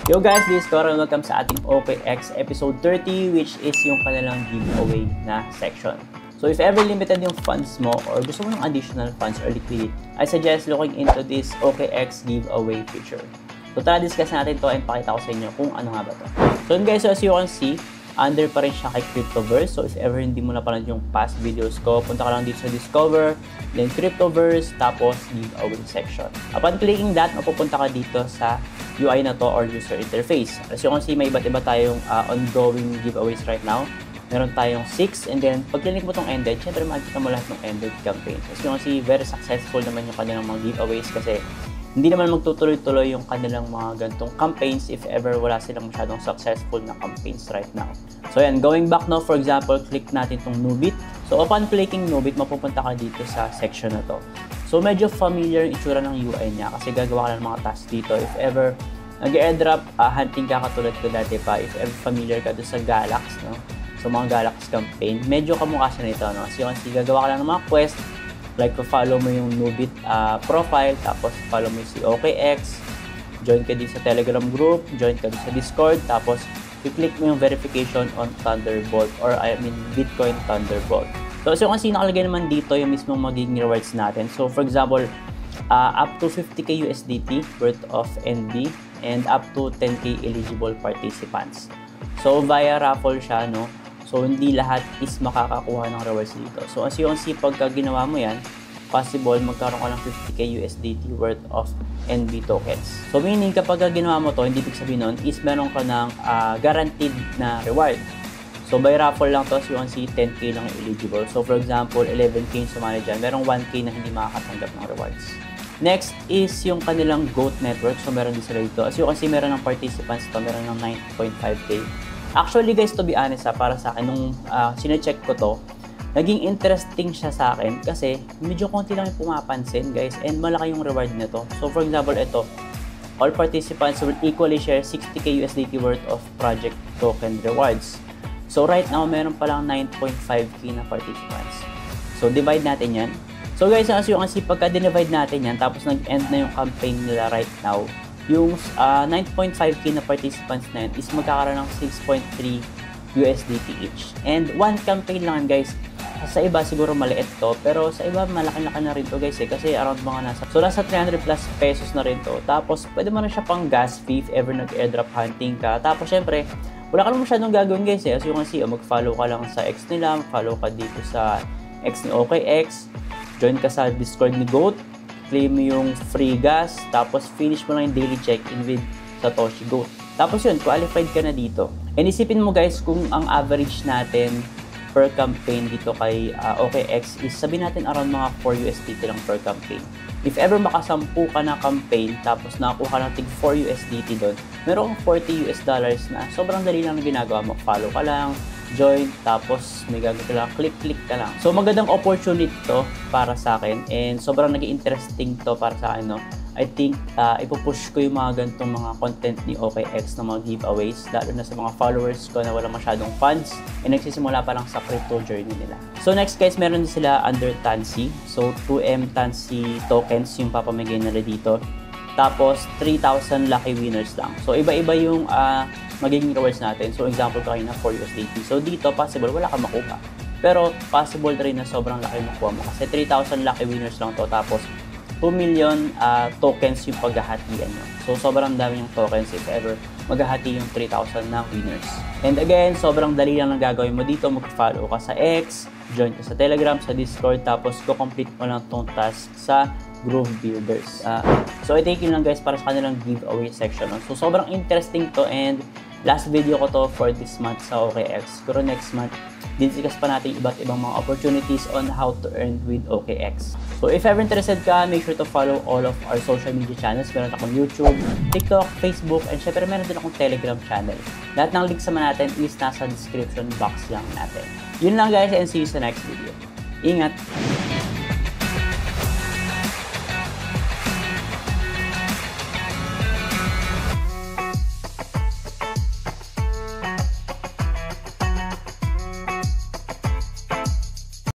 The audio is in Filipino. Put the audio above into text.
Yo guys, this is Cora. Welcome sa ating OKX episode 30, which is yung kanilang giveaway na section. So if ever limited yung funds mo or gusto mo ng additional funds or liquidity, I suggest looking into this OKX giveaway feature. So tara discuss natin to and pakita ko sa inyo kung ano nga ba to. So yun guys, so as you can see, under pa rin siya kay Cryptoverse. So if ever hindi mo napanood yung past videos ko, punta ka lang dito sa Discover, then Cryptoverse, tapos giveaway section. Upon clicking that, mapupunta ka dito sa UI na to or user interface. As you can see, may iba't iba tayong ongoing giveaways right now. Meron tayong 6, and then pag click mo itong ended, syempre makikita mo lahat ng ended campaigns. As you can see, very successful naman yung kanilang mga giveaways kasi hindi naman magtutuloy-tuloy yung kanilang mga ganitong campaigns if ever wala silang masyadong successful na campaigns right now. So yan, going back now, for example, click natin itong Nubit. So upon clicking Nubit, mapupunta ka dito sa section na to. So medyo familiar yung itsura ng UI niya kasi gagawa ka ng mga tasks dito. If ever nag-airdrop, hunting ka katulad ko dati pa, if ever familiar ka doon sa Galax, no? So mga Galax campaign, medyo kamukha siya nito, no? So yung gagawa ka lang ng mga quest, like follow mo yung Nubit profile, tapos follow mo si OKX, join ka din sa Telegram group, join ka din sa Discord, tapos i-click mo yung verification on Thunderbolt or Bitcoin Thunderbolt. So as you can see, nakalagay naman dito yung mismong magiging rewards natin. So for example, up to 50k USDT worth of NB and up to 10k eligible participants. So via raffle siya, no? So, hindi lahat is makakakuha ng rewards dito. So, as you can see, pagka ginawa mo yan, possible magkaroon ka ng 50k USDT worth of NB tokens. So, meaning kapag ginawa mo to, hindi ibig sabihin nun, is meron ka ng guaranteed na reward. So, by raffle lang to, as you can see, 10k lang eligible. So, for example, 11k yung sumali dyan, merong 1k na hindi makakatanggap ng rewards. Next is yung kanilang GOAT network. So, meron din sila dito. As you can see, meron ng participants to, meron ng 9.5k. Actually guys, to be honest para sa akin, nung sinecheck ko to, naging interesting siya sa akin kasi medyo konti lang yung pumapansin guys and malaki yung reward nito. So for example, ito, all participants will equally share 60k USDT worth of project token rewards. So right now, meron palang 9.5k na participants. So divide natin yan. So guys, as you can see, pagka dinivide natin yan, tapos nag-end na yung campaign nila right now, yung 9.5k na participants na yun is magkakaroon ng 6.3 USDT each. And one campaign lang guys. Sa iba siguro maliit to, pero sa iba malaki-laki na rin to guys kasi around mga nasa 300 plus pesos na rin to. Tapos pwede mo rin siya pang gas fee if ever nag-airdrop hunting ka. Tapos syempre, wala ka lang masyadong gagawin guys as you can see, mag-follow ka lang sa X nila, mag-follow ka dito sa X ni OKX, join ka sa Discord ni GOAT, claim mo yung free gas, tapos finish mo lang yung daily check-in with Satoshi GOAT. Tapos yun, qualified ka na dito. And isipin mo guys, kung ang average natin per campaign dito kay OKX is sabihin natin around mga 4 USDT lang per campaign. If ever makasampu ka na campaign, tapos nakakuha ka ng tig 4 USDT doon, meron kang $40 na sobrang dali lang na ginagawa mo. Follow ka lang, join, tapos may gagawin ka lang, click ka lang. So magandang opportunity to para sa akin and sobrang naging interesting to para sa akin, no? I think ipupush ko yung mga ganitong mga content ni OKX na mga giveaways, lalo na sa mga followers ko na wala masyadong funds and nagsisimula pa lang sa crypto journey nila. So next guys, meron din sila under Tansy. So 2M Tansy tokens yung papamigay nila dito. Tapos 3,000 lucky winners lang. So iba-iba yung magiging rewards natin. So example kanina 4 USDT. So dito possible wala kang makuha. Pero possible rin na sobrang laki makuha mo kasi 3,000 lucky winners lang to, tapos 2 million tokens yung paghahatian nyo. So sobrang dami yung tokens if ever maghahati yung 3,000 na winners. And again, sobrang dali lang ang gagawin mo dito. Mag-follow ka sa X, join ka sa Telegram, sa Discord, tapos ko-complete mo lang tong task sa Groove Builders. So I take yun lang guys para sa kanilang giveaway section. So sobrang interesting to and last video ko to for this month sa OKX. Pero next month, discuss pa natin iba't ibang mga opportunities on how to earn with OKX. So if ever interested ka, make sure to follow all of our social media channels. Meron akong YouTube, TikTok, Facebook, and syempre meron din akong Telegram channel. Lahat ng links naman natin is nasa description box lang natin. Yun lang guys and see you sa next video. Ingat!